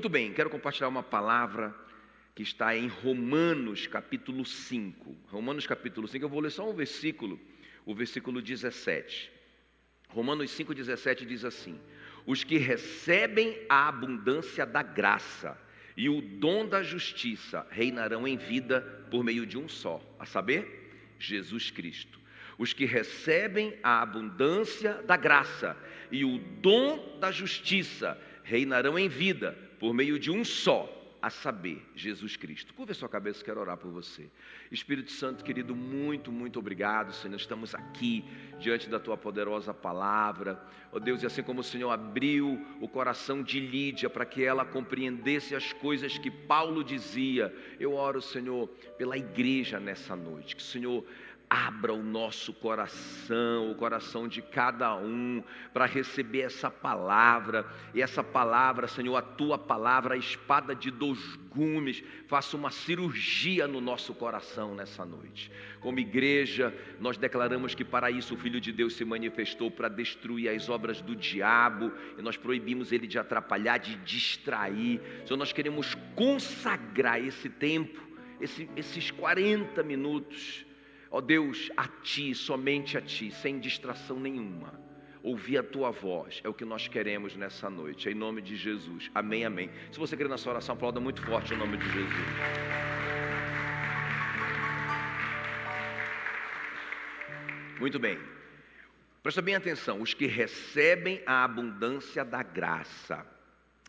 Muito bem, quero compartilhar uma palavra que está em Romanos capítulo 5. Romanos capítulo 5, eu vou ler só um versículo, o versículo 17. Romanos 5,17 diz assim: os que recebem a abundância da graça e o dom da justiça reinarão em vida por meio de um só, a saber, Jesus Cristo. Os que recebem a abundância da graça e o dom da justiça reinarão em vida por meio de um só, a saber, Jesus Cristo. Curva a sua cabeça, quero orar por você. Espírito Santo querido, muito obrigado, Senhor. Estamos aqui diante da Tua poderosa palavra. Ó Deus, e assim como o Senhor abriu o coração de Lídia para que ela compreendesse as coisas que Paulo dizia, eu oro, Senhor, pela igreja nessa noite. Que o Senhor abra o nosso coração, o coração de cada um, para receber essa palavra. E essa palavra, Senhor, a Tua palavra, a espada de dois gumes, faça uma cirurgia no nosso coração nessa noite. Como igreja, nós declaramos que para isso o Filho de Deus se manifestou, para destruir as obras do diabo, e nós proibimos ele de atrapalhar, de distrair. Senhor, nós queremos consagrar esse tempo, esses 40 minutos, ó Deus, a Ti, somente a Ti, sem distração nenhuma. Ouvir a Tua voz, é o que nós queremos nessa noite, em nome de Jesus, amém, amém. Se você quer na sua oração, aplauda muito forte em nome de Jesus. Muito bem, presta bem atenção, os que recebem a abundância da graça.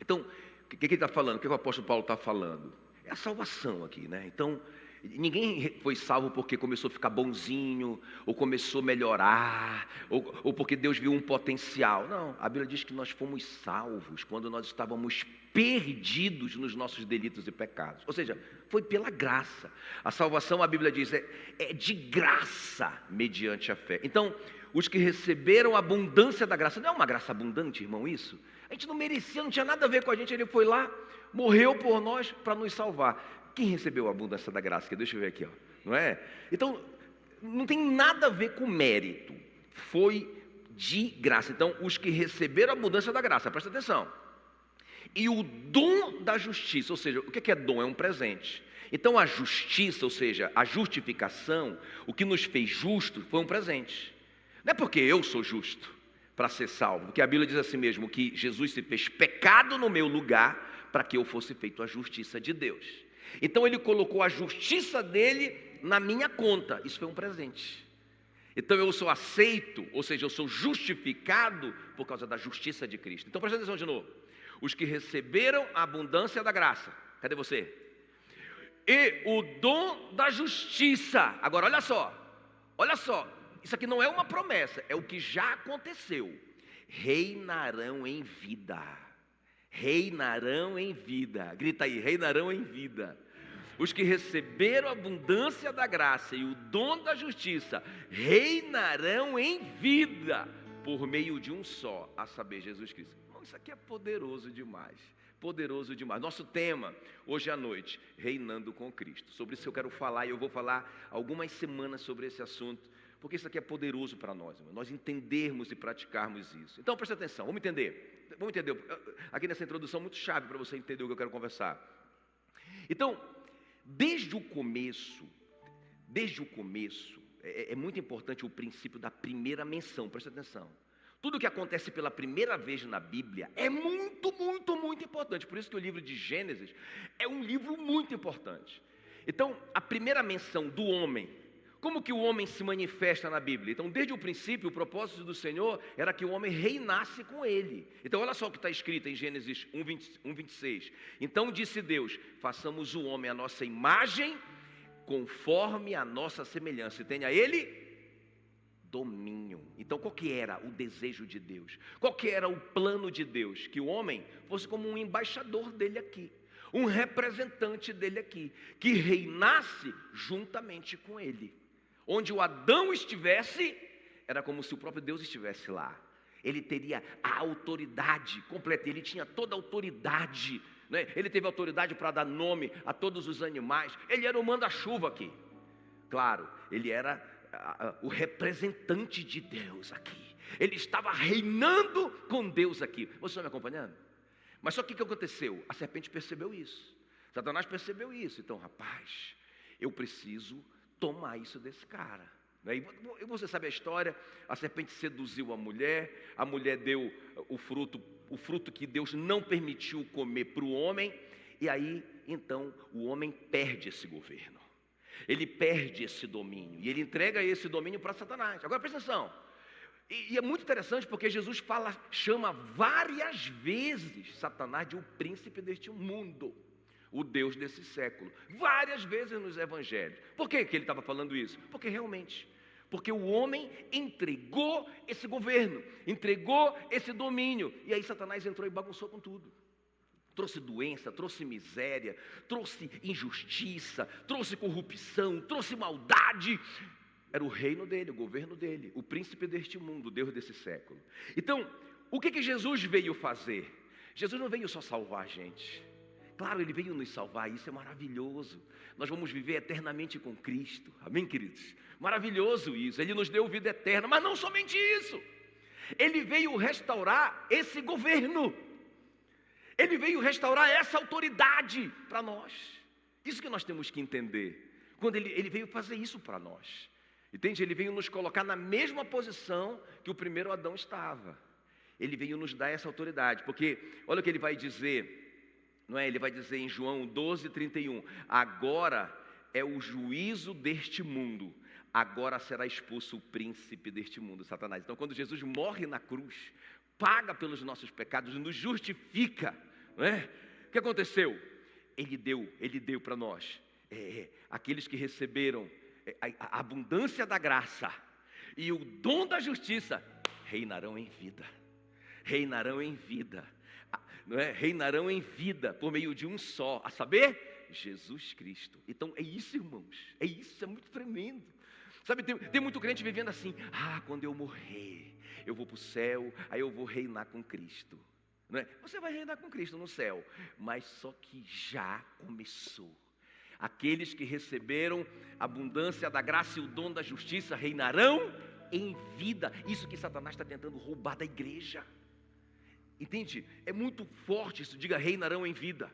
Então, o que ele está falando? O que o apóstolo Paulo está falando? É a salvação aqui, né? Então, ninguém foi salvo porque começou a ficar bonzinho, ou começou a melhorar, ou porque Deus viu um potencial. Não, a Bíblia diz que nós fomos salvos quando nós estávamos perdidos nos nossos delitos e pecados. Ou seja, foi pela graça. A salvação, a Bíblia diz, é de graça mediante a fé. Então, os que receberam a abundância da graça, não é uma graça abundante, irmão, isso? A gente não merecia, não tinha nada a ver com a gente, ele foi lá, morreu por nós para nos salvar. Quem recebeu a abundância da graça? Deixa eu ver aqui, ó. Não é? Então, não tem nada a ver com mérito. Foi de graça. Então, os que receberam a abundância da graça, presta atenção. E o dom da justiça, ou seja, o que é dom? É um presente. Então, a justiça, ou seja, a justificação, o que nos fez justos, foi um presente. Não é porque eu sou justo para ser salvo, porque a Bíblia diz assim mesmo, que Jesus se fez pecado no meu lugar, para que eu fosse feito a justiça de Deus. Então ele colocou a justiça dele na minha conta. Isso foi um presente. Então eu sou aceito, ou seja, eu sou justificado por causa da justiça de Cristo. Então presta atenção de novo. Os que receberam a abundância da graça. Cadê você? E o dom da justiça. Agora olha só. Isso aqui não é uma promessa, é o que já aconteceu. Reinarão em vida. Reinarão em vida. Grita aí, reinarão em vida. Os que receberam a abundância da graça e o dom da justiça reinarão em vida por meio de um só, a saber, Jesus Cristo. Isso aqui é poderoso demais. Poderoso demais. Nosso tema hoje à noite, reinando com Cristo. Sobre isso eu quero falar, e eu vou falar algumas semanas sobre esse assunto, porque isso aqui é poderoso para nós, irmão. Nós entendermos e praticarmos isso. Então presta atenção, vamos entender. Aqui nessa introdução muito chave para você entender o que eu quero conversar. Então, desde o começo, é muito importante o princípio da primeira menção, presta atenção. Tudo que acontece pela primeira vez na Bíblia é muito importante. Por isso que o livro de Gênesis é um livro muito importante. Então, a primeira menção do homem, como que o homem se manifesta na Bíblia? Então, desde o princípio, o propósito do Senhor era que o homem reinasse com Ele. Então, olha só o que está escrito em Gênesis 1:26. Então disse Deus, façamos o homem à nossa imagem, conforme a nossa semelhança, e tenha Ele domínio. Então, qual que era o desejo de Deus? Qual que era o plano de Deus? Que o homem fosse como um embaixador dele aqui, um representante dele aqui, que reinasse juntamente com Ele. Onde o Adão estivesse, era como se o próprio Deus estivesse lá. Ele teria a autoridade completa, ele tinha toda a autoridade, né? Ele teve autoridade para dar nome a todos os animais, ele era o manda-chuva aqui. Claro, ele era o representante de Deus aqui. Ele estava reinando com Deus aqui. Vocês estão me acompanhando? Mas só que o que aconteceu? A serpente percebeu isso. Satanás percebeu isso. Então, rapaz, eu preciso tomar isso desse cara. E você sabe a história, a serpente seduziu a mulher deu o fruto que Deus não permitiu comer para o homem, e aí, então, o homem perde esse governo, ele perde esse domínio, e ele entrega esse domínio para Satanás. Agora presta atenção, e é muito interessante porque Jesus chama várias vezes Satanás de o príncipe deste mundo, o Deus desse século, várias vezes nos evangelhos. Por que ele estava falando isso? Porque o homem entregou esse governo, entregou esse domínio, e aí Satanás entrou e bagunçou com tudo. Trouxe doença, trouxe miséria, trouxe injustiça, trouxe corrupção, trouxe maldade. Era o reino dele, o governo dele, o príncipe deste mundo, o Deus desse século. Então, o que Jesus veio fazer? Jesus não veio só salvar a gente. Claro, ele veio nos salvar, isso é maravilhoso. Nós vamos viver eternamente com Cristo, amém, queridos? Maravilhoso isso, ele nos deu vida eterna, mas não somente isso. Ele veio restaurar esse governo, ele veio restaurar essa autoridade para nós. Isso que nós temos que entender, quando ele veio fazer isso para nós. Entende? Ele veio nos colocar na mesma posição que o primeiro Adão estava. Ele veio nos dar essa autoridade, porque olha o que ele vai dizer. Não é? Ele vai dizer em João 12:31, agora é o juízo deste mundo, agora será expulso o príncipe deste mundo, Satanás. Então quando Jesus morre na cruz, paga pelos nossos pecados, nos justifica, não é? O que aconteceu? Ele deu para nós, aqueles que receberam a abundância da graça e o dom da justiça, reinarão em vida, não é? Reinarão em vida por meio de um só, a saber, Jesus Cristo. Então é isso, irmãos, é muito tremendo. Sabe, tem muito crente vivendo assim, quando eu morrer, eu vou para o céu, aí eu vou reinar com Cristo, não é? Você vai reinar com Cristo no céu, mas só que já começou. Aqueles que receberam a abundância da graça e o dom da justiça reinarão em vida. Isso que Satanás está tentando roubar da igreja. Entende? É muito forte isso, diga reinarão em vida.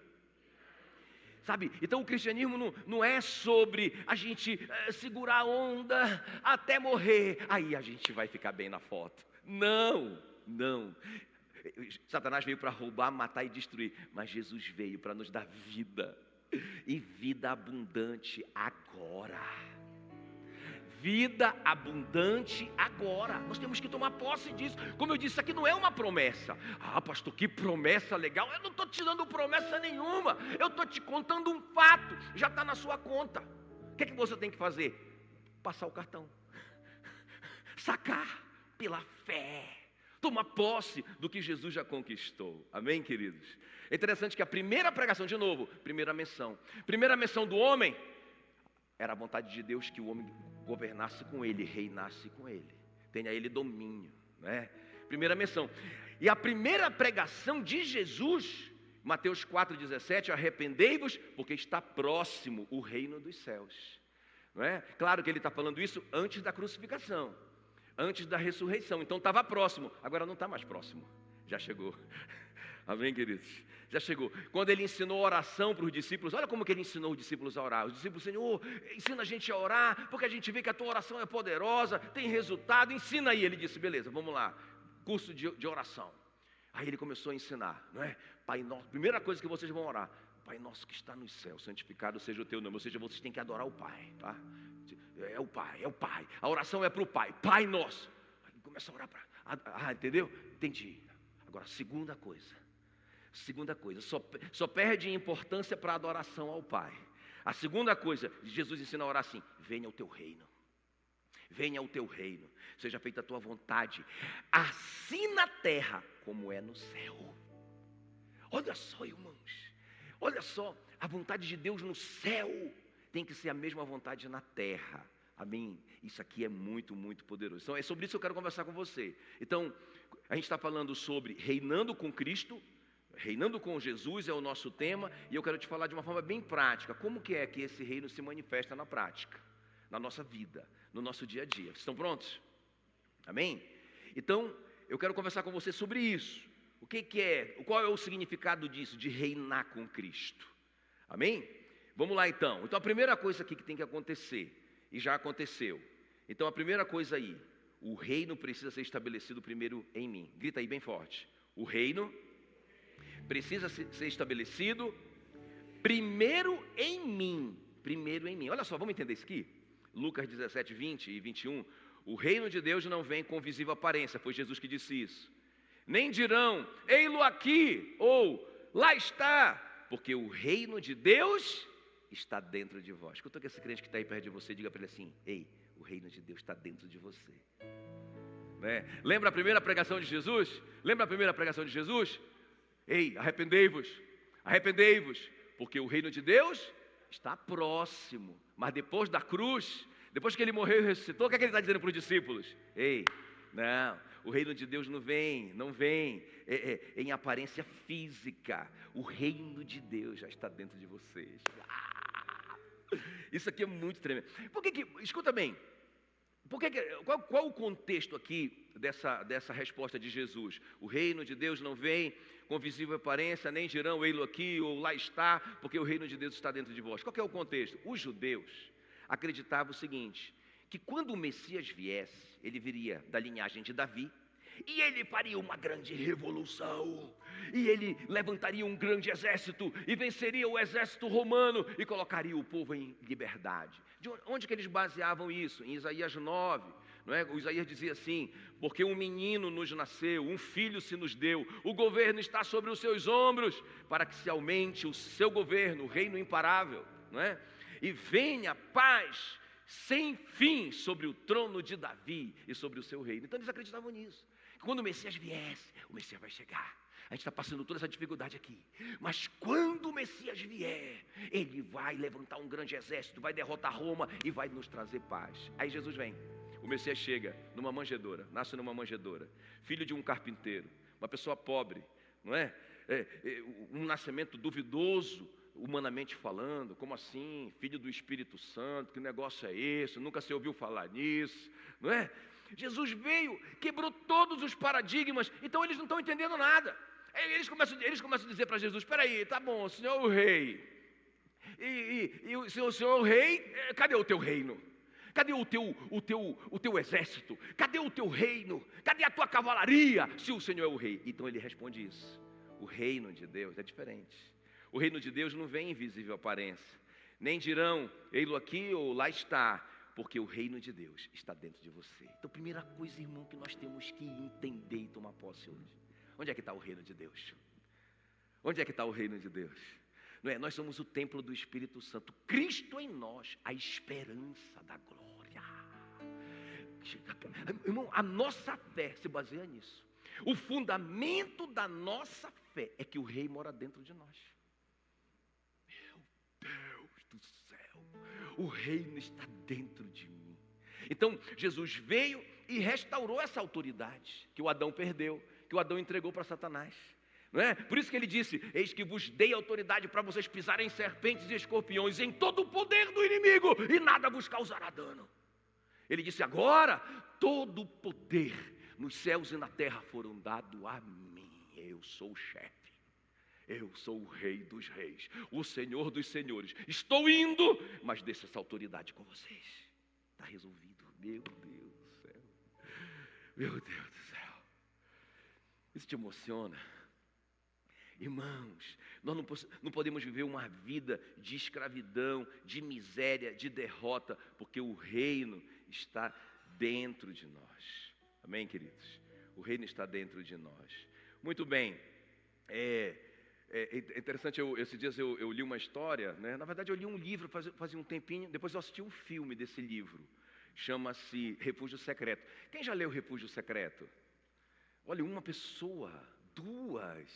Sabe? Então o cristianismo não é sobre a gente segurar a onda até morrer, aí a gente vai ficar bem na foto. Não. Satanás veio para roubar, matar e destruir, mas Jesus veio para nos dar vida, e vida abundante agora. Vida abundante agora. Nós temos que tomar posse disso. Como eu disse, isso aqui não é uma promessa. Pastor, que promessa legal. Eu não estou te dando promessa nenhuma. Eu estou te contando um fato. Já está na sua conta. O que é que você tem que fazer? Passar o cartão. Sacar pela fé. Tomar posse do que Jesus já conquistou. Amém, queridos? É interessante que a primeira pregação, de novo, primeira menção do homem, era a vontade de Deus que o homem governasse com ele, reinasse com ele, tenha ele domínio, né? Primeira menção. E a primeira pregação de Jesus, Mateus 4,17, arrependei-vos, porque está próximo o reino dos céus, não é? Claro que ele está falando isso antes da crucificação, antes da ressurreição, então estava próximo, agora não está mais próximo, já chegou. Amém, queridos? Já chegou. Quando ele ensinou oração para os discípulos, olha como que ele ensinou os discípulos a orar. Os discípulos, Senhor, ensina a gente a orar, porque a gente vê que a tua oração é poderosa, tem resultado, ensina aí. Ele disse, beleza, vamos lá, curso de oração. Aí ele começou a ensinar, não é? Pai nosso, primeira coisa que vocês vão orar, Pai nosso que está nos céus, santificado seja o teu nome. Ou seja, vocês têm que adorar o Pai, tá? É o Pai. A oração é para o Pai, Pai nosso. Aí começa a orar para... entendeu? Entendi. Agora, segunda coisa, só perde importância para a adoração ao Pai. A segunda coisa, Jesus ensina a orar assim, venha o teu reino, seja feita a tua vontade, assim na terra como é no céu. Olha só, irmãos, olha só, a vontade de Deus no céu tem que ser a mesma vontade na terra. Amém? Isso aqui é muito, muito poderoso. Então é sobre isso que eu quero conversar com você. Então, a gente está falando sobre reinando com Cristo, reinando com Jesus é o nosso tema, e eu quero te falar de uma forma bem prática, como que é que esse reino se manifesta na prática, na nossa vida, no nosso dia a dia. Estão prontos? Amém? Então, eu quero conversar com você sobre isso. Qual é o significado disso? De reinar com Cristo. Amém? Vamos lá então. Então a primeira coisa aqui que tem que acontecer, e já aconteceu. Então a primeira coisa aí, o reino precisa ser estabelecido primeiro em mim. Grita aí bem forte. O reino precisa ser estabelecido primeiro em mim. Primeiro em mim. Olha só, vamos entender isso aqui? Lucas 17, 20 e 21. O reino de Deus não vem com visível aparência, foi Jesus que disse isso. Nem dirão, ei-lo aqui, ou lá está, porque o reino de Deus está dentro de vós. Escuta que esse crente que está aí perto de você, diga para ele assim, ei, o reino de Deus está dentro de você. Né? Lembra a primeira pregação de Jesus? Lembra a primeira pregação de Jesus? Ei, arrependei-vos, arrependei-vos, porque o reino de Deus está próximo. Mas depois da cruz, depois que ele morreu e ressuscitou, o que é que ele está dizendo para os discípulos? Ei, não, o reino de Deus não vem em aparência física. O reino de Deus já está dentro de vocês. Isso aqui é muito tremendo. Escuta bem, qual o contexto aqui dessa resposta de Jesus? O reino de Deus não vem com visível aparência, nem dirão ei-lo aqui ou lá está, porque o reino de Deus está dentro de vós. Qual que é o contexto? Os judeus acreditavam o seguinte, que quando o Messias viesse, ele viria da linhagem de Davi, e ele faria uma grande revolução, e ele levantaria um grande exército, e venceria o exército romano, e colocaria o povo em liberdade. De onde que eles baseavam isso? Em Isaías 9, não é? O Isaías dizia assim, porque um menino nos nasceu, um filho se nos deu, o governo está sobre os seus ombros, para que se aumente o seu governo, o reino imparável, não é? E venha paz sem fim sobre o trono de Davi e sobre o seu reino. Então eles acreditavam nisso. Quando o Messias viesse, o Messias vai chegar. A gente está passando toda essa dificuldade aqui. Mas quando o Messias vier, ele vai levantar um grande exército, vai derrotar Roma e vai nos trazer paz. Aí Jesus vem. O Messias chega numa manjedoura, nasce numa manjedoura, filho de um carpinteiro, uma pessoa pobre, não é? Um nascimento duvidoso, humanamente falando. Como assim? Filho do Espírito Santo, que negócio é esse? Nunca se ouviu falar nisso, não é? Jesus veio, quebrou todos os paradigmas, então eles não estão entendendo nada. Eles começam a dizer para Jesus, espera aí, tá bom, o Senhor é o rei, e o Senhor é o rei, cadê o teu reino? Cadê o teu exército? Cadê o teu reino? Cadê a tua cavalaria, se o Senhor é o rei? Então ele responde isso, o reino de Deus é diferente. O reino de Deus não vem em visível aparência, nem dirão, ei-lo aqui ou lá está, porque o reino de Deus está dentro de você. Então, primeira coisa, irmão, que nós temos que entender e tomar posse hoje. Onde é que está o reino de Deus? Onde é que está o reino de Deus? Não é? Nós somos o templo do Espírito Santo. Cristo em nós, a esperança da glória. Irmão, a nossa fé se baseia nisso. O fundamento da nossa fé é que o Rei mora dentro de nós. Meu Deus do céu, o reino está dentro de mim. Então Jesus veio e restaurou essa autoridade que o Adão perdeu, que o Adão entregou para Satanás, não é? Por isso que ele disse, eis que vos dei autoridade para vocês pisarem serpentes e escorpiões, em todo o poder do inimigo, e nada vos causará dano. Ele disse, agora todo o poder nos céus e na terra foram dado a mim. Eu sou o chefe. Eu sou o rei dos reis, o senhor dos senhores. Estou indo, mas deixo essa autoridade com vocês. Está resolvido. Meu Deus do céu. Meu Deus do céu. Isso te emociona? Irmãos, nós não podemos viver uma vida de escravidão, de miséria, de derrota, porque o reino está dentro de nós. Amém, queridos? O reino está dentro de nós. Muito bem. É interessante, esses dias eu li uma história, né? Na verdade eu li um livro fazia um tempinho, depois eu assisti um filme desse livro, chama-se Refúgio Secreto. Quem já leu Refúgio Secreto? Olha, uma pessoa, duas,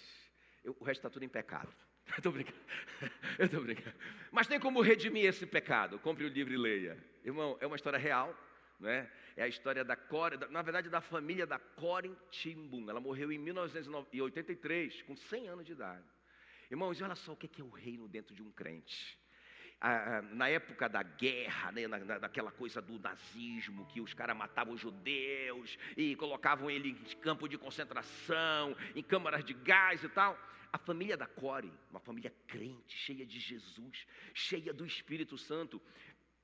o resto está tudo em pecado. Eu estou brincando. Mas tem como redimir esse pecado, compre o livro e leia. Irmão, é uma história real, né? É a história da família da Corin Timbun. Ela morreu em 1983, com 100 anos de idade. Irmãos, olha só o que é o reino dentro de um crente. na época da guerra, né, naquela coisa do nazismo, que os caras matavam os judeus e colocavam ele em campo de concentração, em câmaras de gás e tal. A família da Core, uma família crente, cheia de Jesus, cheia do Espírito Santo,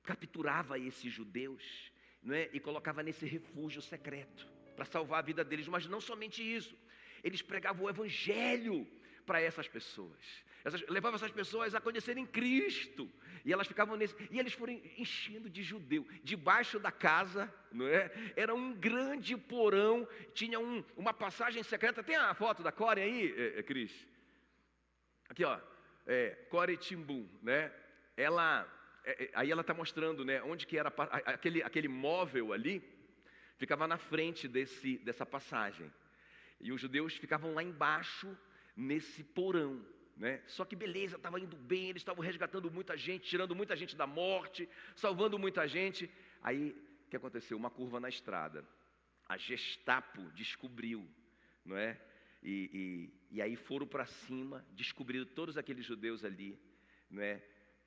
capturava esses judeus, não é? E colocava nesse refúgio secreto para salvar a vida deles. Mas não somente isso, eles pregavam o evangelho para essas pessoas. Levavam essas pessoas a conhecerem Cristo. E elas ficavam nesse. E eles foram enchendo de judeu. Debaixo da casa, não é? Era um grande porão. Tinha uma passagem secreta. Tem a foto da Core aí, Cris? Aqui, ó. Core Timbum, né? Aí ela está mostrando, né? Onde que era aquele móvel ali. Ficava na frente dessa passagem. E os judeus ficavam lá embaixo, nesse porão, né? Só que beleza, estava indo bem, eles estavam resgatando muita gente, tirando muita gente da morte, salvando muita gente. Aí, o que aconteceu? Uma curva na estrada. A Gestapo descobriu, não é? E aí foram para cima, descobriram todos aqueles judeus ali, não é?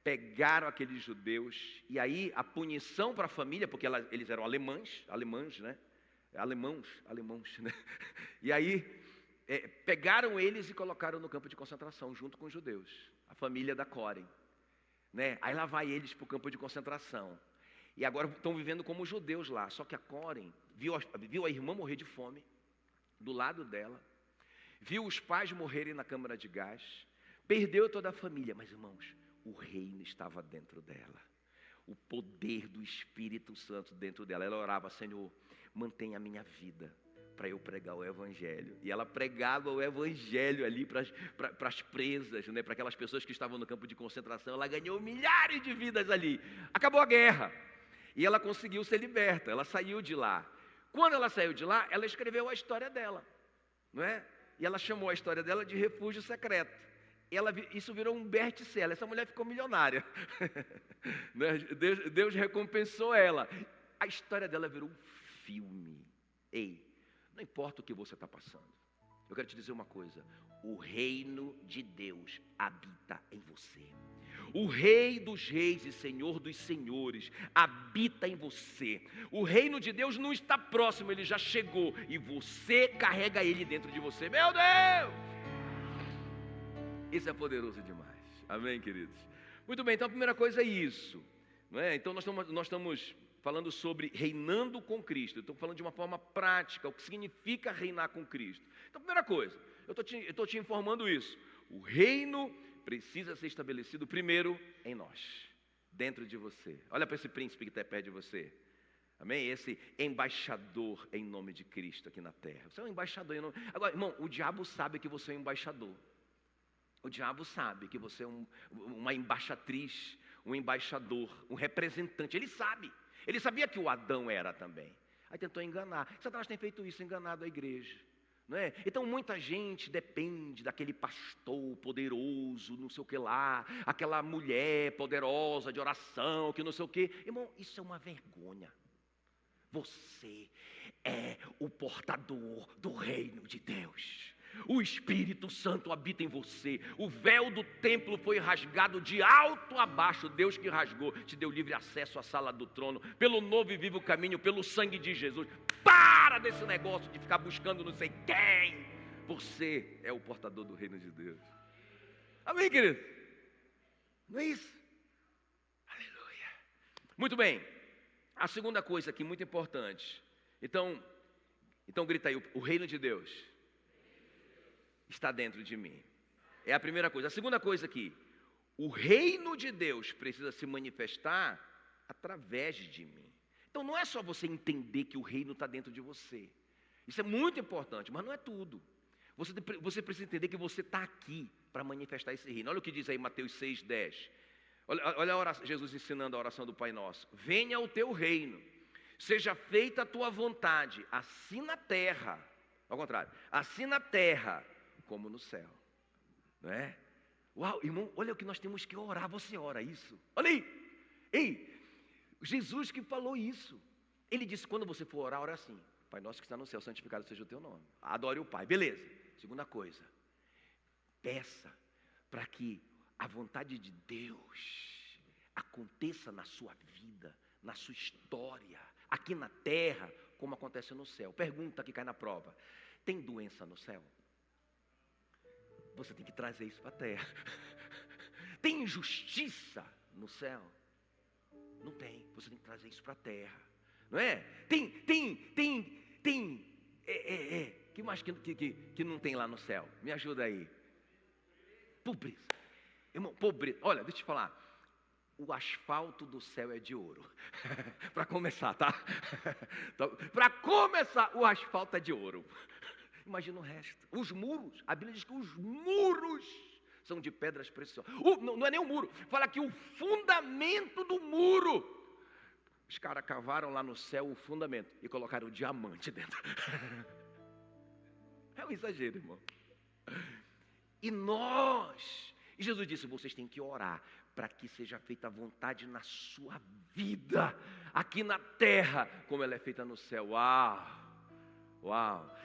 Pegaram aqueles judeus, e aí a punição para a família, porque eles eram alemães, né? Alemãos, né? E aí pegaram eles e colocaram no campo de concentração, junto com os judeus, a família da Core, né? Aí lá vai eles para o campo de concentração, e agora estão vivendo como judeus lá. Só que a Core viu a irmã morrer de fome, do lado dela, viu os pais morrerem na câmara de gás, perdeu toda a família, mas irmãos, o reino estava dentro dela, o poder do Espírito Santo dentro dela. Ela orava: Senhor, mantenha a minha vida para eu pregar o Evangelho. E ela pregava o Evangelho ali para as presas, né? Para aquelas pessoas que estavam no campo de concentração. Ela ganhou milhares de vidas ali. Acabou a guerra e ela conseguiu ser liberta. Ela saiu de lá. Quando ela saiu de lá, ela escreveu a história dela, não é? E ela chamou a história dela de Refúgio Secreto. Isso virou um best-seller. Essa mulher ficou milionária. Deus recompensou ela. A história dela virou um filme. Ei, não importa o que você está passando, eu quero te dizer uma coisa: o reino de Deus habita em você. O Rei dos Reis e Senhor dos Senhores habita em você. O reino de Deus não está próximo, ele já chegou, e você carrega ele dentro de você. Meu Deus! Isso é poderoso demais. Amém, queridos? Muito bem, então a primeira coisa é isso, não é? Então nós estamos falando sobre reinando com Cristo. Estou falando de uma forma prática, o que significa reinar com Cristo. Então, primeira coisa, eu estou te informando isso. O reino precisa ser estabelecido primeiro em nós, dentro de você. Olha para esse príncipe que está perto de você. Amém? Esse embaixador em nome de Cristo aqui na terra. Você é um embaixador em nome... Agora, irmão, o diabo sabe que você é um embaixador. O diabo sabe que você é uma embaixatriz, um embaixador, um representante. Ele sabe. Ele sabia que o Adão era também. Aí tentou enganar. Satanás tem feito isso, enganado a igreja, não é? Então muita gente depende daquele pastor poderoso, não sei o que lá, aquela mulher poderosa de oração, que não sei o que. Irmão, isso é uma vergonha. Você é o portador do reino de Deus. O Espírito Santo habita em você. O véu do templo foi rasgado de alto a baixo. Deus que rasgou, te deu livre acesso à sala do trono, pelo novo e vivo caminho, pelo sangue de Jesus. Para desse negócio de ficar buscando não sei quem. Você é o portador do reino de Deus. Amém, querido? Não é isso? Aleluia. Muito bem. A segunda coisa aqui, muito importante. Então grita aí: o reino de Deus está dentro de mim. É a primeira coisa. A segunda coisa aqui: o reino de Deus precisa se manifestar através de mim. Então não é só você entender que o reino está dentro de você. Isso é muito importante, mas não é tudo. Você precisa entender que você está aqui para manifestar esse reino. Olha o que diz aí Mateus 6,10. Olha Jesus ensinando a oração do Pai Nosso. Venha o teu reino, seja feita a tua vontade, assim na terra, ao contrário, assim na terra como no céu, não é? Uau, irmão, olha o que nós temos que orar. Você ora isso? Olha aí, ei, Jesus que falou isso. Ele disse: quando você for orar, ora assim: Pai nosso que está no céu, santificado seja o teu nome. Adore o Pai, beleza. Segunda coisa, peça para que a vontade de Deus aconteça na sua vida, na sua história, aqui na terra, como acontece no céu. Pergunta que cai na prova: tem doença no céu? Você tem que trazer isso para a terra. Tem injustiça no céu? Não tem. Você tem que trazer isso para a terra. Não é? Que mais que não tem lá no céu? Me ajuda aí. Pobreza. Irmão, pobreza. Olha, deixa eu te falar. O asfalto do céu é de ouro. Para começar, tá? Para começar, o asfalto é de ouro. Imagina o resto. Os muros, a Bíblia diz que os muros são de pedras preciosas. Não é nem o muro, fala que o fundamento do muro. Os caras cavaram lá no céu o fundamento e colocaram o diamante dentro. É um exagero, irmão. E Jesus disse: vocês têm que orar para que seja feita a vontade na sua vida, aqui na terra, como ela é feita no céu. Uau!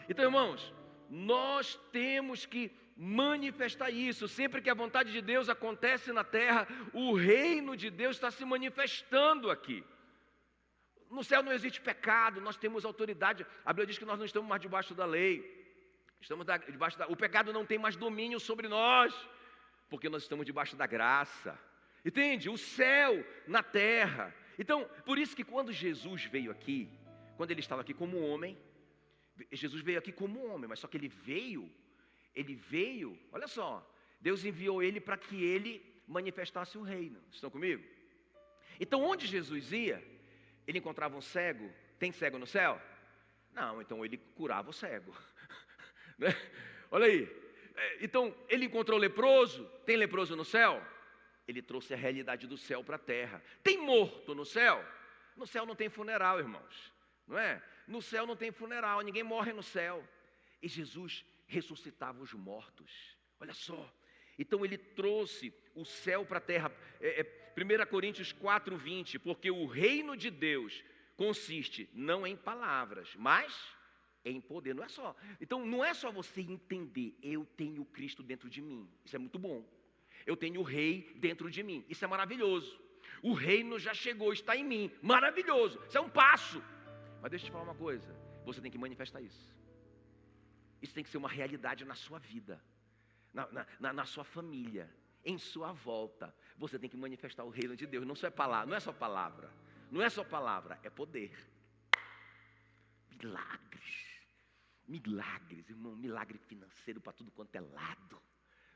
Então, irmãos, nós temos que manifestar isso. Sempre que a vontade de Deus acontece na terra, o reino de Deus está se manifestando aqui. No céu não existe pecado, nós temos autoridade. A Bíblia diz que nós não estamos mais debaixo da lei. O pecado não tem mais domínio sobre nós, porque nós estamos debaixo da graça. Entende? O céu na terra. Então, por isso que quando Jesus veio aqui, quando ele estava aqui como homem, Jesus veio aqui como homem, mas só que ele veio, olha só, Deus enviou ele para que ele manifestasse o reino. Estão comigo? Então, onde Jesus ia, ele encontrava um cego. Tem cego no céu? Não, então ele curava o cego. Né? Olha aí. Então, ele encontrou leproso. Tem leproso no céu? Ele trouxe a realidade do céu para a terra. Tem morto no céu? No céu não tem funeral, irmãos. Não é? No céu não tem funeral, ninguém morre no céu. E Jesus ressuscitava os mortos. Olha só. Então ele trouxe o céu para a terra. 1 Coríntios 4:20, porque o reino de Deus consiste não em palavras, mas em poder. Não é só. Então não é só você entender: eu tenho Cristo dentro de mim. Isso é muito bom. Eu tenho o rei dentro de mim. Isso é maravilhoso. O reino já chegou, está em mim. Maravilhoso. Isso é um passo. Mas deixa eu te falar uma coisa, você tem que manifestar isso. Isso tem que ser uma realidade na sua vida, na sua família, em sua volta. Você tem que manifestar o reino de Deus. Não só é palavra, não é só palavra. Não é só palavra, é poder. Milagres, irmão, milagre financeiro para tudo quanto é lado.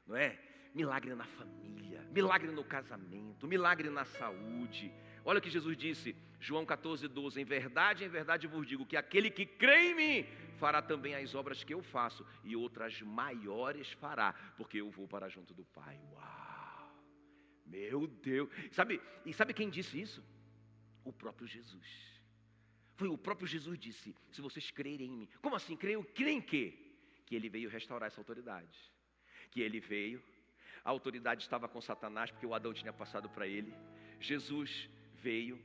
Não é? Milagre na família, milagre no casamento, milagre na saúde. Olha o que Jesus disse, João 14:12, em verdade vos digo que aquele que crê em mim fará também as obras que eu faço, e outras maiores fará, porque eu vou para junto do Pai. Uau! Meu Deus! Sabe quem disse isso? O próprio Jesus. Foi o próprio Jesus disse: se vocês crerem em mim. Como assim? Creem em quê? Que ele veio restaurar essa autoridade. Que ele veio, a autoridade estava com Satanás, porque o Adão tinha passado para ele. Jesus veio,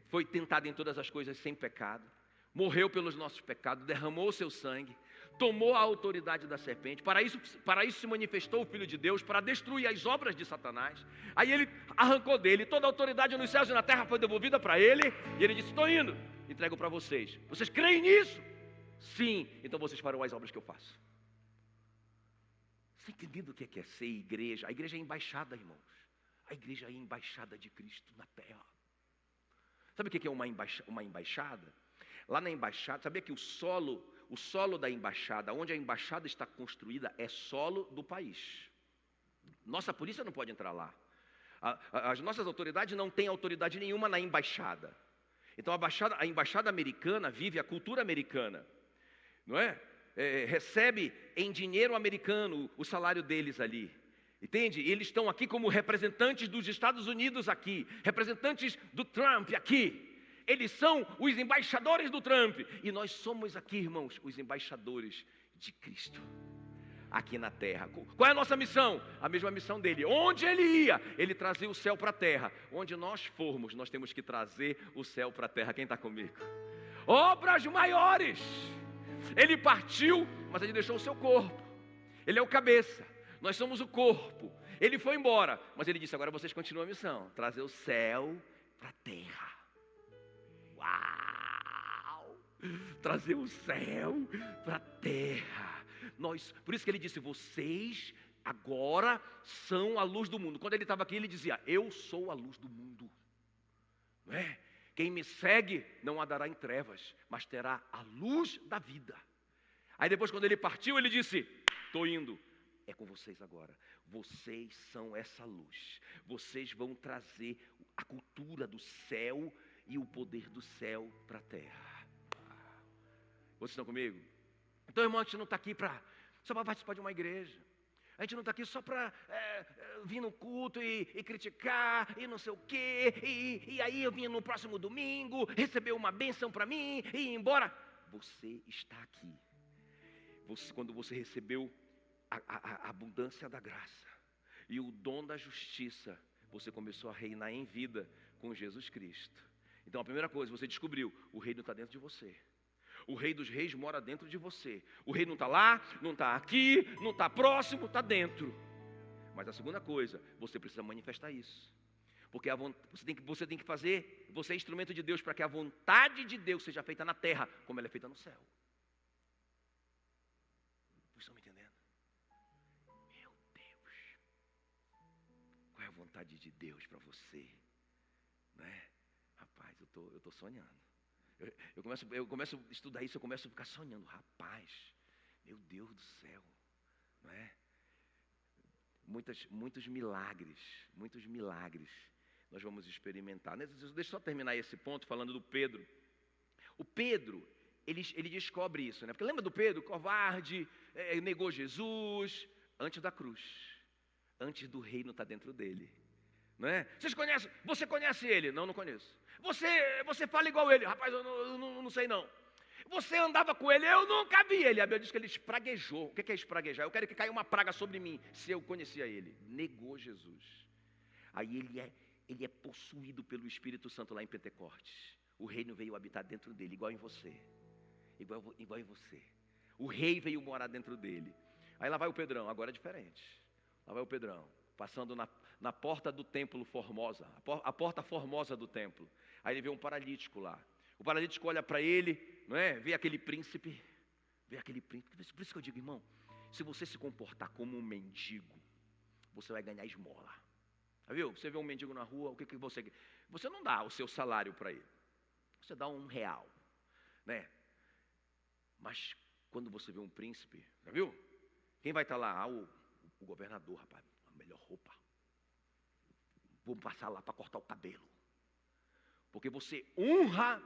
foi tentado em todas as coisas sem pecado, morreu pelos nossos pecados, derramou o seu sangue, tomou a autoridade da serpente. Para isso se manifestou o Filho de Deus, para destruir as obras de Satanás. Aí ele arrancou dele, toda a autoridade nos céus e na terra foi devolvida para ele, e ele disse: estou indo, entrego para vocês. Vocês creem nisso? Sim, então vocês farão as obras que eu faço. Você está entendendo o que é ser igreja? A igreja é embaixada, irmãos. A igreja é a embaixada de Cristo na terra. Sabe o que é uma embaixada? Lá na embaixada, sabia que o solo da embaixada, onde a embaixada está construída, é solo do país. Nossa polícia não pode entrar lá. As nossas autoridades não têm autoridade nenhuma na embaixada. Então a embaixada americana vive a cultura americana, não é? Recebe em dinheiro americano o salário deles ali, entende? Eles estão aqui como representantes dos Estados Unidos aqui, representantes do Trump aqui. Eles são os embaixadores do Trump, e nós somos aqui, irmãos, os embaixadores de Cristo aqui na terra. Qual é a nossa missão? A mesma missão dele. Onde ele ia, ele trazia o céu para a terra. Onde nós formos, nós temos que trazer o céu para a terra. Quem está comigo? Obras maiores. Ele partiu, mas ele deixou o seu corpo. Ele é o cabeça, nós somos o corpo. Ele foi embora, mas ele disse, agora vocês continuam a missão, trazer o céu para a terra. Uau! Trazer o céu para a terra. Por isso que ele disse, vocês agora são a luz do mundo. Quando ele estava aqui, ele dizia, eu sou a luz do mundo. Não é? Quem me segue não andará em trevas, mas terá a luz da vida. Aí depois, quando ele partiu, ele disse, estou indo. É com vocês agora. Vocês são essa luz. Vocês vão trazer a cultura do céu e o poder do céu para a terra. Vocês estão comigo? Então, irmão, a gente não está aqui só para participar de uma igreja. A gente não está aqui só para vir no culto e criticar e não sei o quê. E aí eu vim no próximo domingo, receber uma bênção para mim e ir embora. Você está aqui. Quando você recebeu a abundância da graça e o dom da justiça, você começou a reinar em vida com Jesus Cristo. Então a primeira coisa, você descobriu, o reino está dentro de você. O Rei dos Reis mora dentro de você. O rei não está lá, não está aqui, não está próximo, está dentro. Mas a segunda coisa, você precisa manifestar isso. Porque você tem que fazer, você é instrumento de Deus para que a vontade de Deus seja feita na terra, como ela é feita no céu. Vocês estão me entendendo? Meu Deus. Qual é a vontade de Deus para você? Né? Rapaz, eu estou sonhando. Eu começo a estudar isso, eu começo a ficar sonhando. Rapaz, meu Deus do céu. Não é? Muitos milagres nós vamos experimentar. Deixa eu só terminar esse ponto falando do Pedro. O Pedro, ele descobre isso, né? Porque lembra do Pedro, covarde, negou Jesus, antes da cruz, antes do reino estar dentro dele. Não é? Você conhece ele? Não conheço. Você fala igual ele? Rapaz, eu não sei não. Você andava com ele? Eu nunca vi ele. A Bíblia diz que ele espraguejou. O que é espraguejar? Eu quero que caia uma praga sobre mim, se eu conhecia ele. Negou Jesus. Aí ele é possuído pelo Espírito Santo lá em Pentecostes. O reino veio habitar dentro dele, igual em você. Igual em você. O rei veio morar dentro dele. Aí lá vai o Pedrão, agora é diferente. Lá vai o Pedrão, passando na porta do templo Formosa, a porta formosa do templo. Aí ele vê um paralítico lá. O paralítico olha para ele, não é? Vê aquele príncipe. Por isso que eu digo, irmão, se você se comportar como um mendigo, você vai ganhar esmola. Já viu? Você vê um mendigo na rua, o que você quer? Você não dá o seu salário para ele. Você dá R$1, né? Mas quando você vê um príncipe, já viu? Quem vai estar lá? O governador, rapaz, a melhor roupa. Vamos passar lá para cortar o cabelo. Porque você honra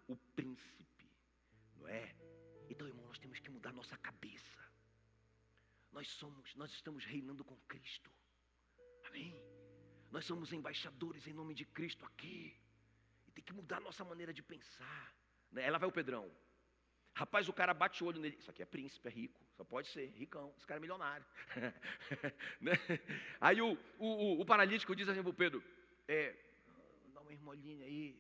o príncipe, não é? Então, irmão, nós temos que mudar nossa cabeça. Nós estamos reinando com Cristo. Amém? Nós somos embaixadores em nome de Cristo aqui. E tem que mudar a nossa maneira de pensar. Né? Ela vai o Pedrão. Rapaz, o cara bate o olho nele. Isso aqui é príncipe, é rico. Só pode ser, ricão. Esse cara é milionário. Né? Aí o paralítico diz assim para o Pedro, dá uma esmolinha aí,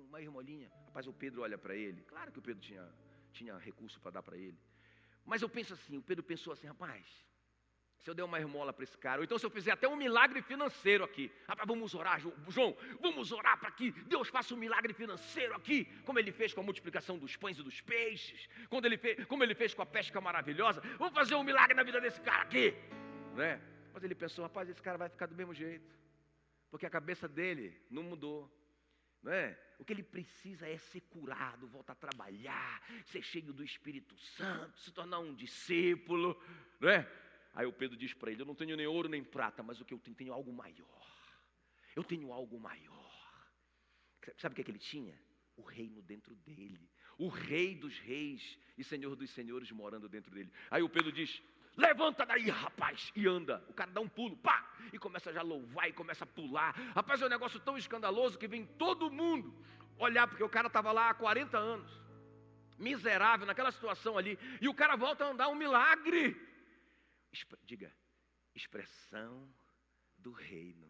uma esmolinha. Rapaz, o Pedro olha para ele. Claro que o Pedro tinha recurso para dar para ele. Mas eu penso assim, o Pedro pensou assim, rapaz, se eu der uma esmola para esse cara, ou então se eu fizer até um milagre financeiro aqui, rapaz, vamos orar, João, vamos orar para que Deus faça um milagre financeiro aqui, como ele fez com a multiplicação dos pães e dos peixes, como ele fez com a pesca maravilhosa, vamos fazer um milagre na vida desse cara aqui, né? Mas ele pensou, rapaz, esse cara vai ficar do mesmo jeito, porque a cabeça dele não mudou. Não é? O que ele precisa é ser curado, voltar a trabalhar, ser cheio do Espírito Santo, se tornar um discípulo, não é? Aí o Pedro diz para ele, eu não tenho nem ouro nem prata, mas o que eu tenho algo maior. Eu tenho algo maior. Sabe o que ele tinha? O reino dentro dele. O Rei dos Reis e Senhor dos Senhores morando dentro dele. Aí o Pedro diz, levanta daí, rapaz, e anda. O cara dá um pulo, pá, e começa já a louvar, e começa a pular. Rapaz, é um negócio tão escandaloso que vem todo mundo olhar, porque o cara estava lá há 40 anos, miserável, naquela situação ali, e o cara volta a andar, um milagre. Diga, expressão do reino.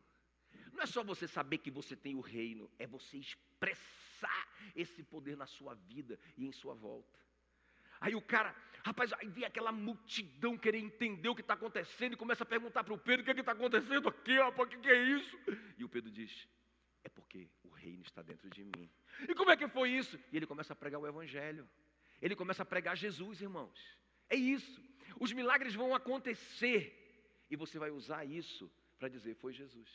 Não é só você saber que você tem o reino, é você expressar esse poder na sua vida e em sua volta. Aí o cara, rapaz, aí vem aquela multidão querer entender o que está acontecendo e começa a perguntar para o Pedro: o que está acontecendo aqui, rapaz, o que é isso? E o Pedro diz: é porque o reino está dentro de mim. E como é que foi isso? E ele começa a pregar o evangelho. Ele começa a pregar Jesus, irmãos. É isso. Os milagres vão acontecer e você vai usar isso para dizer: foi Jesus.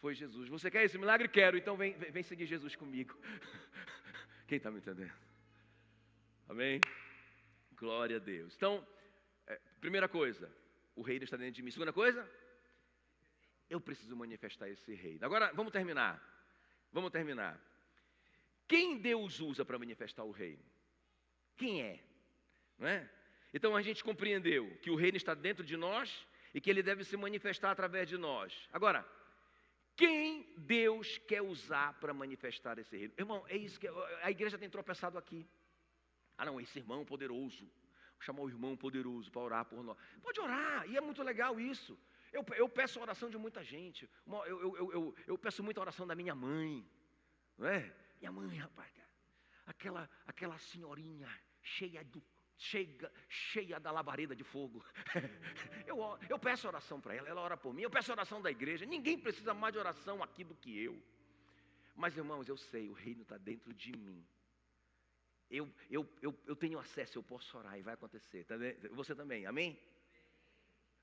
Foi Jesus. Você quer esse milagre? Quero. Então vem seguir Jesus comigo. Quem está me entendendo? Amém? Glória a Deus. Então, primeira coisa, o reino está dentro de mim. Segunda coisa, eu preciso manifestar esse reino. Agora, vamos terminar. Quem Deus usa para manifestar o reino? Quem é? Não é? Então a gente compreendeu que o reino está dentro de nós e que ele deve se manifestar através de nós. Agora, quem Deus quer usar para manifestar esse reino? Irmão, é isso que a igreja tem tropeçado aqui. Ah não, esse irmão poderoso. Vou chamar o irmão poderoso para orar por nós. Pode orar, e é muito legal isso. Eu peço a oração de muita gente. Eu peço muita oração da minha mãe. Não é? Minha mãe, rapaz, aquela senhorinha cheia da labareda de fogo. Eu peço oração para ela ora por mim. Eu peço oração da igreja. Ninguém precisa mais de oração aqui do que eu. Mas, irmãos, eu sei, o reino está dentro de mim. Eu tenho acesso, eu posso orar e vai acontecer. Tá, você também, amém?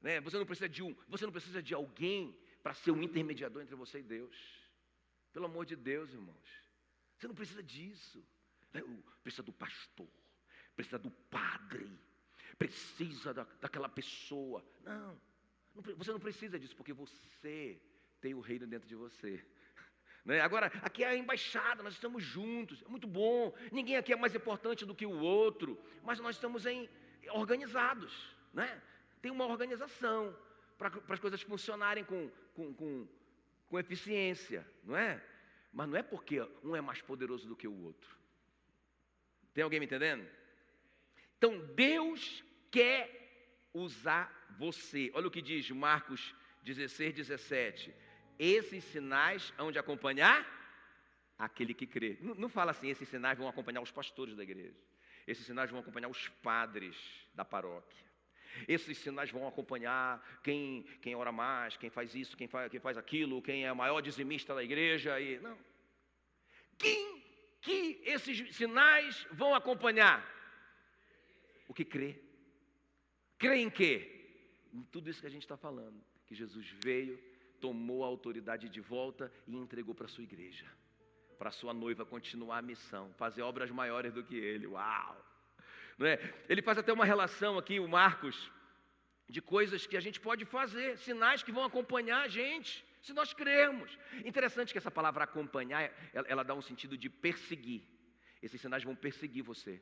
Né? Você não precisa de alguém para ser um intermediador entre você e Deus. Pelo amor de Deus, irmãos. Você não precisa disso. Precisa do pastor, precisa do padre, precisa daquela pessoa. Não, você não precisa disso, porque você tem o reino dentro de você. Né? Agora, aqui é a embaixada, nós estamos juntos, é muito bom. Ninguém aqui é mais importante do que o outro, mas nós estamos organizados, né? Tem uma organização para as coisas funcionarem com eficiência, não é? Mas não é porque um é mais poderoso do que o outro. Tem alguém me entendendo? Então Deus quer usar você. Olha o que diz Marcos 16, 17. Esses sinais hão de acompanhar aquele que crê. Não fala assim: esses sinais vão acompanhar os pastores da igreja. Esses sinais vão acompanhar os padres da paróquia. Esses sinais vão acompanhar quem ora mais, quem faz isso, quem faz aquilo, quem é o maior dizimista da igreja. Não. Quem que esses sinais vão acompanhar? O que crê. Crê em quê? Em tudo isso que a gente está falando. Que Jesus veio, tomou a autoridade de volta e entregou para a sua igreja. Para a sua noiva continuar a missão, fazer obras maiores do que ele. Uau! Não é? Ele faz até uma relação aqui, o Marcos, de coisas que a gente pode fazer, sinais que vão acompanhar a gente, se nós crermos. Interessante que essa palavra acompanhar, ela dá um sentido de perseguir. Esses sinais vão perseguir você,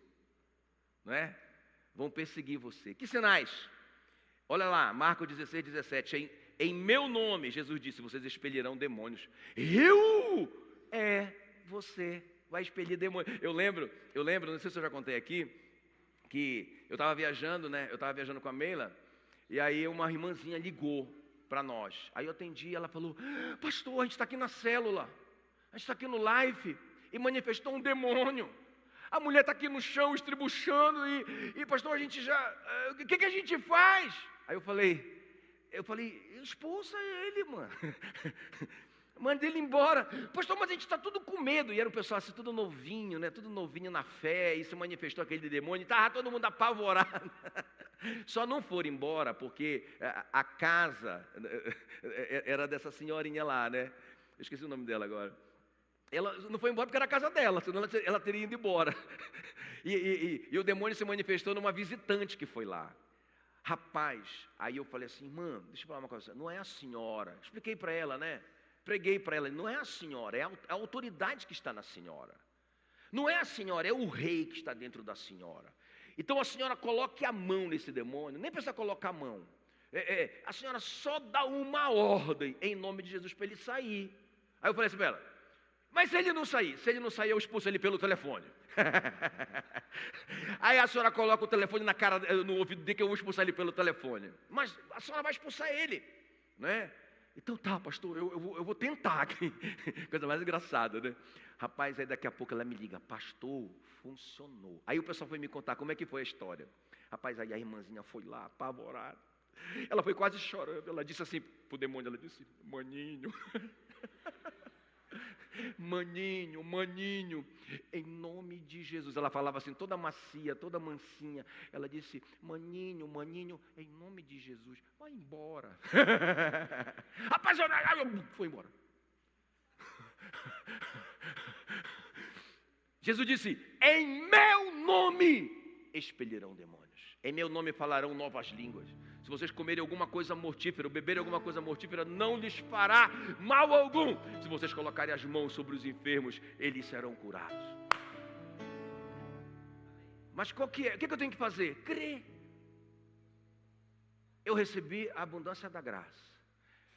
não é? Vão perseguir você. Que sinais? Olha lá, Marcos 16, 17. Em meu nome, Jesus disse, vocês expelirão demônios. Você vai expelir demônios. Eu lembro, não sei se eu já contei aqui, que eu estava viajando, né? Eu estava viajando com a Meila, e aí uma irmãzinha ligou para nós. Aí eu atendi, ela falou: pastor, a gente está aqui na célula, a gente está aqui no live, e manifestou um demônio. A mulher está aqui no chão, estribuchando, e pastor, a gente já... O que a gente faz? Aí eu falei, expulsa ele, mano. Manda ele embora. Pastor, mas a gente está tudo com medo. E era o pessoal assim, tudo novinho, né? Tudo novinho na fé. E se manifestou aquele demônio. Estava todo mundo apavorado. Só não foram embora porque a casa era dessa senhorinha lá, né? Eu esqueci o nome dela agora. Ela não foi embora porque era a casa dela, senão ela teria ido embora. E o demônio se manifestou numa visitante que foi lá. Rapaz, aí eu falei assim, mano, deixa eu falar uma coisa. Não é a senhora. Expliquei para ela, né? Preguei para ela, não é a senhora, é a autoridade que está na senhora. Não é a senhora, é o rei que está dentro da senhora. Então a senhora coloque a mão nesse demônio, nem precisa colocar a mão. A senhora só dá uma ordem em nome de Jesus para ele sair. Aí eu falei assim para ela, mas se ele não sair, eu expulso ele pelo telefone. Aí a senhora coloca o telefone no ouvido dele que eu vou expulsar ele pelo telefone. Mas a senhora vai expulsar ele, né? Então tá, pastor, eu vou tentar aqui. Coisa mais engraçada, né? Rapaz, aí daqui a pouco ela me liga, pastor, funcionou. Aí o pessoal foi me contar como é que foi a história. Rapaz, aí a irmãzinha foi lá, apavorada. Ela foi quase chorando, ela disse assim pro demônio, ela disse, maninho, maninho, maninho, em nome de Jesus. Ela falava assim, toda macia, toda mansinha. Ela disse, maninho, maninho, em nome de Jesus, vai embora. Rapaz, foi embora. Jesus disse, em meu nome expelirão demônios. Em meu nome falarão novas línguas. Se vocês comerem alguma coisa mortífera, ou beberem alguma coisa mortífera, não lhes fará mal algum. Se vocês colocarem as mãos sobre os enfermos, eles serão curados. Mas qual que é? O que eu tenho que fazer? Crer. Eu recebi a abundância da graça.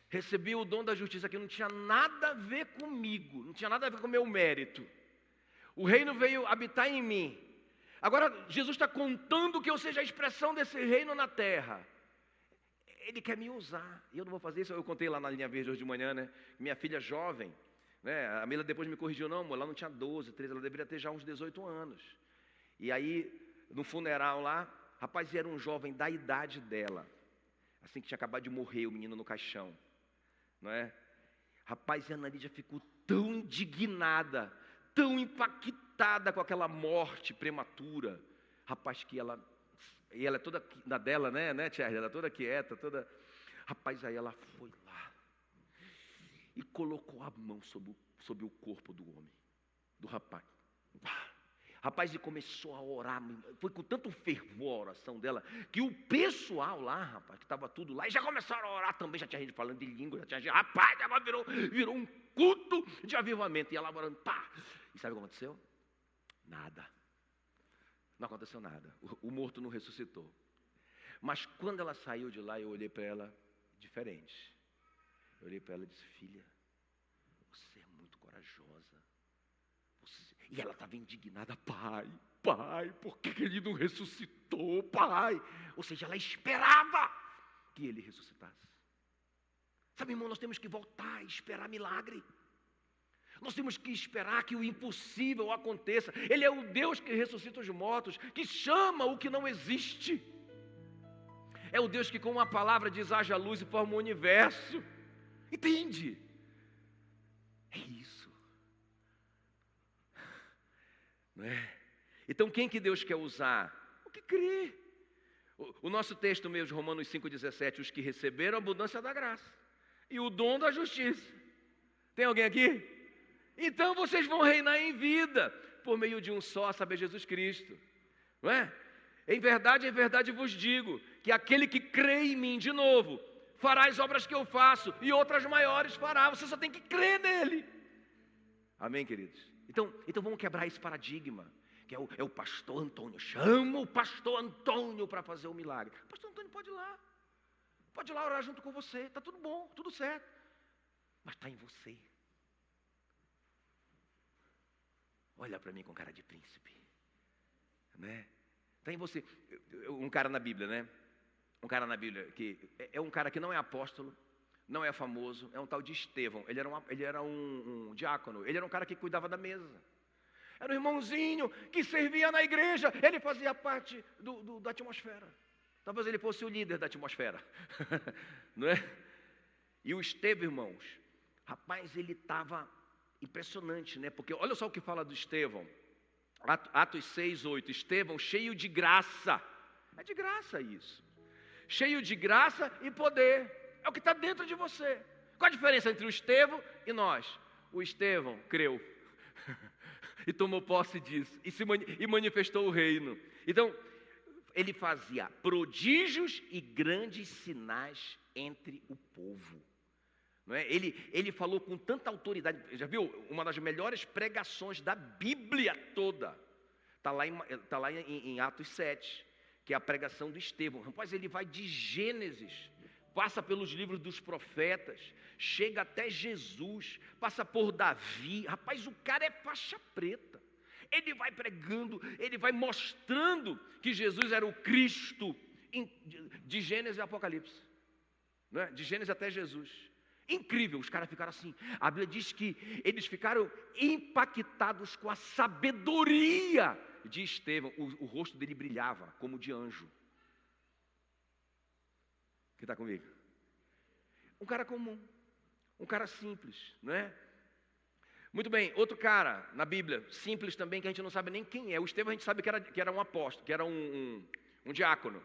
Recebi o dom da justiça, que não tinha nada a ver comigo, não tinha nada a ver com o meu mérito. O reino veio habitar em mim. Agora, Jesus está contando que eu seja a expressão desse reino na terra. Ele quer me usar. E eu não vou fazer isso. Eu contei lá na linha verde hoje de manhã, né? Minha filha jovem, né? A Mila depois me corrigiu, não, amor, ela não tinha 12, 13, ela deveria ter já uns 18 anos. E aí, no funeral lá, rapaz, era um jovem da idade dela. Assim que tinha acabado de morrer o menino no caixão. Não é? Rapaz, a Ana Lídia ficou tão indignada, tão impactada com aquela morte prematura. Rapaz, que ela... E ela é toda na dela, né, Thierry? Ela é toda quieta, toda... Rapaz, aí ela foi lá e colocou a mão sobre o corpo do homem, do rapaz. Rapaz, e começou a orar. Foi com tanto fervor a oração dela, que o pessoal lá, rapaz, que estava tudo lá, e já começaram a orar também. Já tinha gente falando de língua, já tinha gente... Rapaz, agora virou um culto de avivamento. E ela orando, pá. E sabe o que aconteceu? Nada. Não aconteceu nada. O morto não ressuscitou. Mas quando ela saiu de lá, eu olhei para ela diferente. Eu olhei para ela e disse, filha, você é muito corajosa. E ela estava indignada, pai, por que ele não ressuscitou, pai? Ou seja, ela esperava que ele ressuscitasse. Sabe, irmão, nós temos que voltar e esperar milagre. Nós temos que esperar que o impossível aconteça. Ele é o Deus que ressuscita os mortos, que chama o que não existe. É o Deus que com uma palavra diz haja luz e forma o universo. Entende? É isso. Não é? Então quem que Deus quer usar? O que crê. O nosso texto mesmo de Romanos 5,17, os que receberam a abundância da graça e o dom da justiça. Tem alguém aqui? Então vocês vão reinar em vida, por meio de um só, saber Jesus Cristo. Não é? Em verdade vos digo, que aquele que crê em mim, de novo, fará as obras que eu faço, e outras maiores fará. Você só tem que crer nele. Amém, queridos? Então vamos quebrar esse paradigma, que é o pastor Antônio. Chama o pastor Antônio para fazer o milagre. O pastor Antônio pode ir lá. Pode ir lá orar junto com você. Está tudo bom, tudo certo. Mas está em você. Olha para mim com cara de príncipe, né? Está em você. Um cara na Bíblia, né? Um cara na Bíblia que é um cara que não é apóstolo, não é famoso, é um tal de Estevão. Ele era um diácono, ele era um cara que cuidava da mesa. Era um irmãozinho que servia na igreja, ele fazia parte da atmosfera. Talvez ele fosse o líder da atmosfera, não é? E o Estevão, irmãos, rapaz, ele estava... impressionante, né? Porque olha só o que fala do Estevão. Atos 6:8. Estevão cheio de graça. É de graça isso. Cheio de graça e poder. É o que está dentro de você. Qual a diferença entre o Estevão e nós? O Estevão creu. E tomou posse disso. E manifestou o reino. Então, ele fazia prodígios e grandes sinais entre o povo. Não é? Ele falou com tanta autoridade. Já viu? Uma das melhores pregações da Bíblia toda está lá em Atos 7, que é a pregação do Estevão. Rapaz, ele vai de Gênesis, passa pelos livros dos profetas, chega até Jesus, passa por Davi. Rapaz, o cara é faixa preta. Ele vai pregando, ele vai mostrando que Jesus era o Cristo, de Gênesis e Apocalipse, não é? De Gênesis até Jesus. Incrível, os caras ficaram assim. A Bíblia diz que eles ficaram impactados com a sabedoria de Estevão. O rosto dele brilhava como de anjo. Quem está comigo? Um cara comum, um cara simples, não é? Muito bem, outro cara na Bíblia, simples também, que a gente não sabe nem quem é. O Estevão a gente sabe que era um apóstolo, que era um diácono,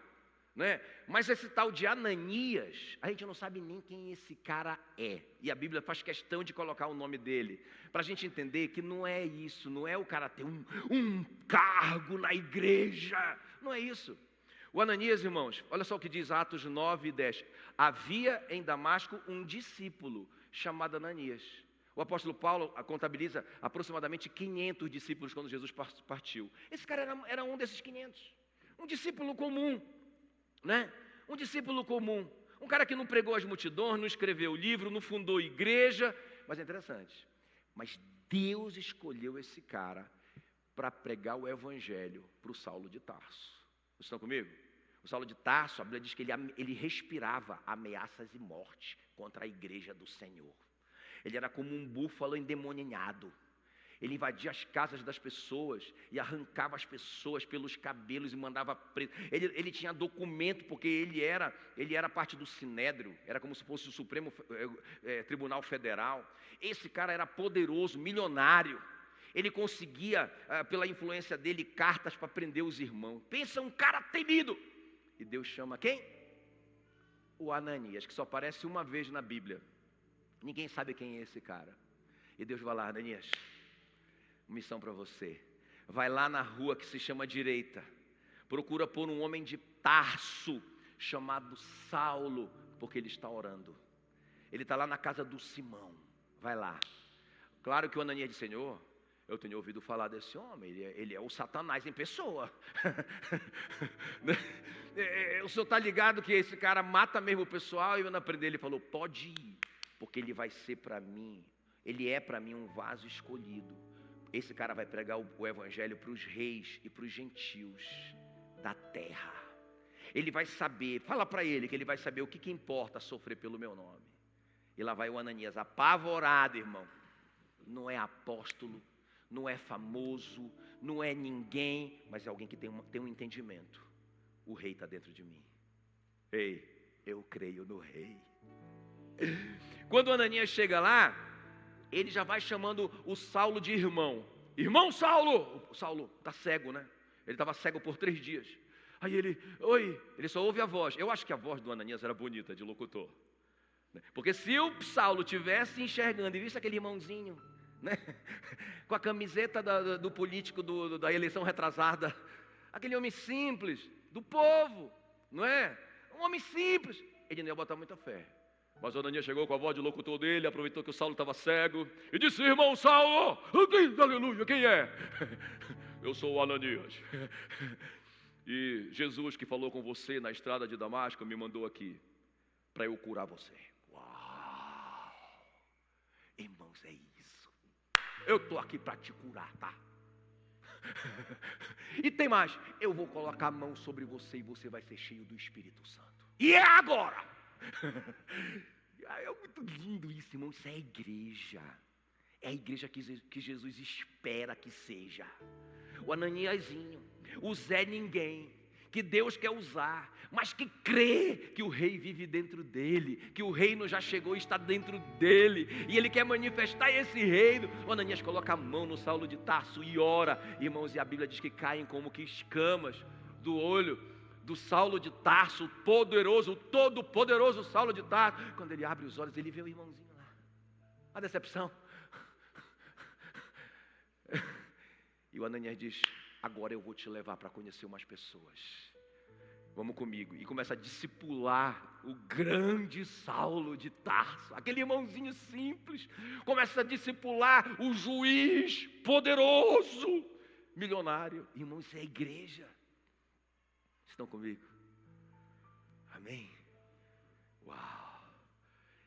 né? Mas esse tal de Ananias, a gente não sabe nem quem esse cara é. E a Bíblia faz questão de colocar o nome dele, para a gente entender que não é isso, não é o cara ter um cargo na igreja, não é isso. O Ananias, irmãos, olha só o que diz Atos 9 e 10. Havia em Damasco um discípulo chamado Ananias. O apóstolo Paulo contabiliza aproximadamente 500 discípulos quando Jesus partiu. Esse cara era um desses 500. Um discípulo comum, né? Um discípulo comum. Um cara que não pregou às multidões, não escreveu livro, não fundou igreja. Mas é interessante. Mas Deus escolheu esse cara para pregar o evangelho para o Saulo de Tarso. Vocês estão comigo? O Saulo de Tarso, a Bíblia diz que ele respirava ameaças e morte contra a igreja do Senhor. Ele era como um búfalo endemoniado. Ele invadia as casas das pessoas e arrancava as pessoas pelos cabelos e mandava preso. Ele tinha documento, porque ele era parte do Sinédrio, era como se fosse o Supremo Tribunal Federal. Esse cara era poderoso, milionário. Ele conseguia, pela influência dele, cartas para prender os irmãos. Pensa, um cara temido. E Deus chama quem? O Ananias, que só aparece uma vez na Bíblia. Ninguém sabe quem é esse cara. E Deus vai lá: Ananias, missão para você. Vai lá na rua que se chama Direita. Procura por um homem de Tarso, chamado Saulo, porque ele está orando. Ele está lá na casa do Simão. Vai lá. Claro que o Ananias disse: Senhor, eu tenho ouvido falar desse homem, ele é o Satanás em pessoa. O senhor está ligado que esse cara mata mesmo o pessoal? E eu não aprendi. Ele falou: pode ir, porque ele vai ser para mim, ele é para mim um vaso escolhido. Esse cara vai pregar o evangelho para os reis e para os gentios da terra. Ele vai saber, fala para ele que ele vai saber o que importa sofrer pelo meu nome. E lá vai o Ananias apavorado, irmão. Não é apóstolo, não é famoso, não é ninguém, mas é alguém que tem um entendimento. O rei está dentro de mim. Ei, eu creio no rei. Quando o Ananias chega lá, ele já vai chamando o Saulo de irmão. Irmão Saulo! O Saulo está cego, né? Ele estava cego por 3 dias. Aí ele só ouve a voz. Eu acho que a voz do Ananias era bonita, de locutor. Porque se o Saulo tivesse enxergando e visse aquele irmãozinho, né, com a camiseta do político da eleição retrasada, aquele homem simples, do povo, não é? Um homem simples, ele não ia botar muita fé. Mas o Ananias chegou com a voz de locutor dele, aproveitou que o Saulo estava cego e disse: irmão Saulo, aleluia, quem é? Eu sou o Ananias. E Jesus, que falou com você na estrada de Damasco, me mandou aqui para eu curar você. Uau! Irmãos, é isso. Eu estou aqui para te curar, tá? E tem mais, eu vou colocar a mão sobre você e você vai ser cheio do Espírito Santo. E é agora! É muito lindo isso, irmão. Isso é a igreja. É a igreja que Jesus espera que seja. O Ananiasinho, o Zé Ninguém, que Deus quer usar, mas que crê que o rei vive dentro dele, que o reino já chegou e está dentro dele, e ele quer manifestar esse reino. O Ananias coloca a mão no Saulo de Tarso e ora, irmãos, e a Bíblia diz que caem como que escamas do olho do Saulo de Tarso, o poderoso, o todo-poderoso Saulo de Tarso. Quando ele abre os olhos, ele vê o irmãozinho lá. A decepção. E o Ananias diz: agora eu vou te levar para conhecer umas pessoas. Vamos comigo. E começa a discipular o grande Saulo de Tarso, aquele irmãozinho simples. Começa a discipular o juiz poderoso, milionário. Irmãos, isso é a igreja. Estão comigo? Amém? Uau!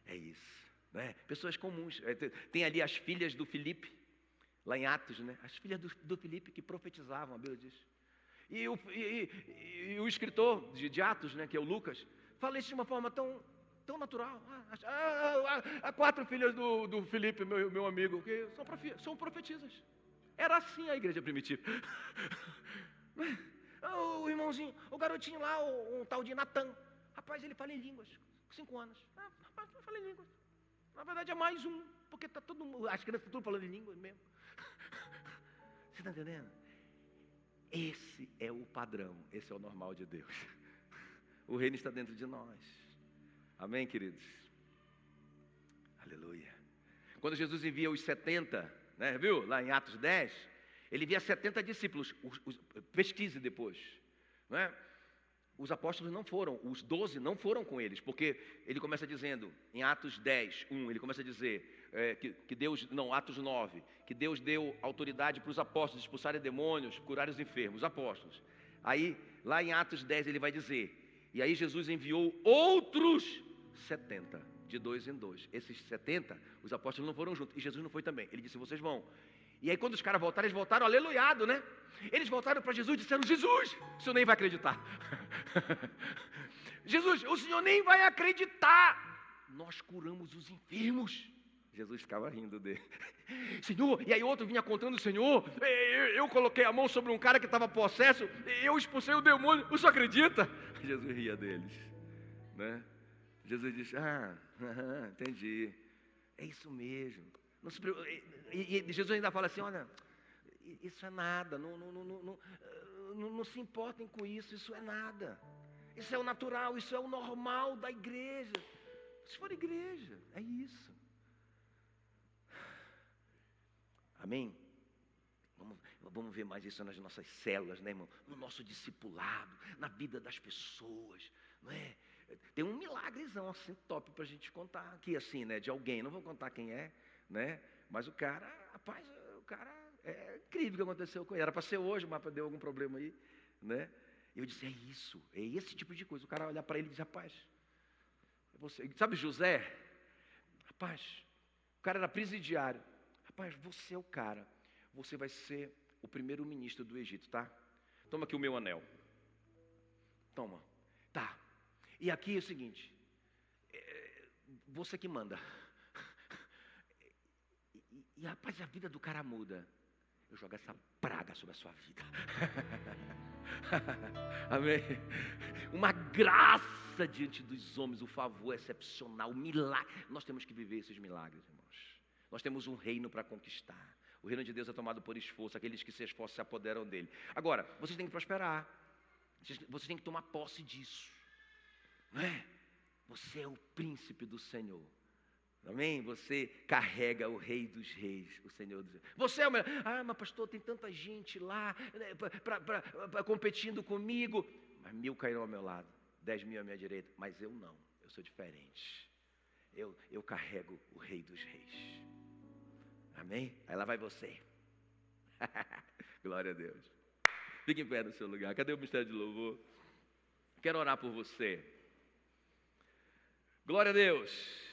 É isso, né? Pessoas comuns. Tem ali as filhas do Filipe, lá em Atos, né? As filhas do Filipe que profetizavam, a Bíblia diz. E o escritor de Atos, né, que é o Lucas, fala isso de uma forma tão tão natural. Há 4 filhas do Felipe, meu amigo, que são profetisas. Era assim a igreja primitiva. O irmãozinho, o garotinho lá, um tal de Natan. Rapaz, ele fala em línguas, 5 anos. Rapaz, ele fala em línguas. Na verdade é mais um, porque está todo mundo, as crianças estão tudo falando em línguas mesmo. Você está entendendo? Esse é o padrão, esse é o normal de Deus. O reino está dentro de nós. Amém, queridos? Aleluia. Quando Jesus envia os 70, né, viu? Lá em Atos 10, ele envia 70 discípulos. Pesquise depois, não é? Os apóstolos não foram, os 12 não foram com eles, porque ele começa dizendo, em Atos 10, 1, ele começa a dizer que Deus, não, Atos 9, que Deus deu autoridade para os apóstolos expulsarem demônios, curarem os enfermos, os apóstolos. Aí, lá em Atos 10, ele vai dizer, e aí Jesus enviou outros 70, de 2 em 2. Esses 70, os apóstolos não foram juntos, e Jesus não foi também. Ele disse, vocês vão. E aí quando os caras voltaram, eles voltaram aleluiado, né? Eles voltaram para Jesus e disseram, Jesus, o senhor nem vai acreditar. Jesus, o senhor nem vai acreditar. Nós curamos os enfermos. Jesus ficava rindo dele. Senhor, e aí outro vinha contando, Senhor, eu coloquei a mão sobre um cara que estava possesso, eu expulsei o demônio, o senhor acredita? Jesus ria deles, né? Jesus disse, entendi, é isso mesmo. Não se, e Jesus ainda fala assim, olha, isso é nada, não se importem com isso, isso é nada. Isso é o natural, isso é o normal da igreja. Se for igreja, é isso. Amém? Vamos ver mais isso nas nossas células, né, irmão? No nosso discipulado, na vida das pessoas, não é? Tem um milagrezão assim top para a gente contar aqui, assim, né? De alguém, não vou contar quem é, né? Mas o cara, rapaz, é incrível o que aconteceu com ele. Era para ser hoje, mas deu algum problema aí, né? Eu disse, é isso, é esse tipo de coisa. O cara olha para ele e diz, rapaz, você, sabe José? Rapaz, o cara era presidiário. Rapaz, você é o cara. Você vai ser o primeiro-ministro do Egito, tá? Toma aqui o meu anel. Toma. Tá. E aqui é o seguinte. Você que manda. E rapaz, a vida do cara muda. Eu jogo essa praga sobre a sua vida. Amém? Uma graça diante dos homens, o favor excepcional, o milagre. Nós temos que viver esses milagres, irmãos. Nós temos um reino para conquistar. O reino de Deus é tomado por esforço. Aqueles que se esforçam se apoderam dele. Agora, vocês têm que prosperar. Vocês têm que tomar posse disso. Não é? Você é o príncipe do Senhor. Amém? Você carrega o Rei dos Reis, o Senhor dos Reis. Você é o melhor. Mas pastor, tem tanta gente lá competindo comigo. Mas 1000 cairão ao meu lado, 10.000 à minha direita. Mas eu não, eu sou diferente. Eu carrego o Rei dos Reis. Amém? Aí lá vai você. Glória a Deus. Fique em pé no seu lugar. Cadê o mistério de louvor? Quero orar por você. Glória a Deus.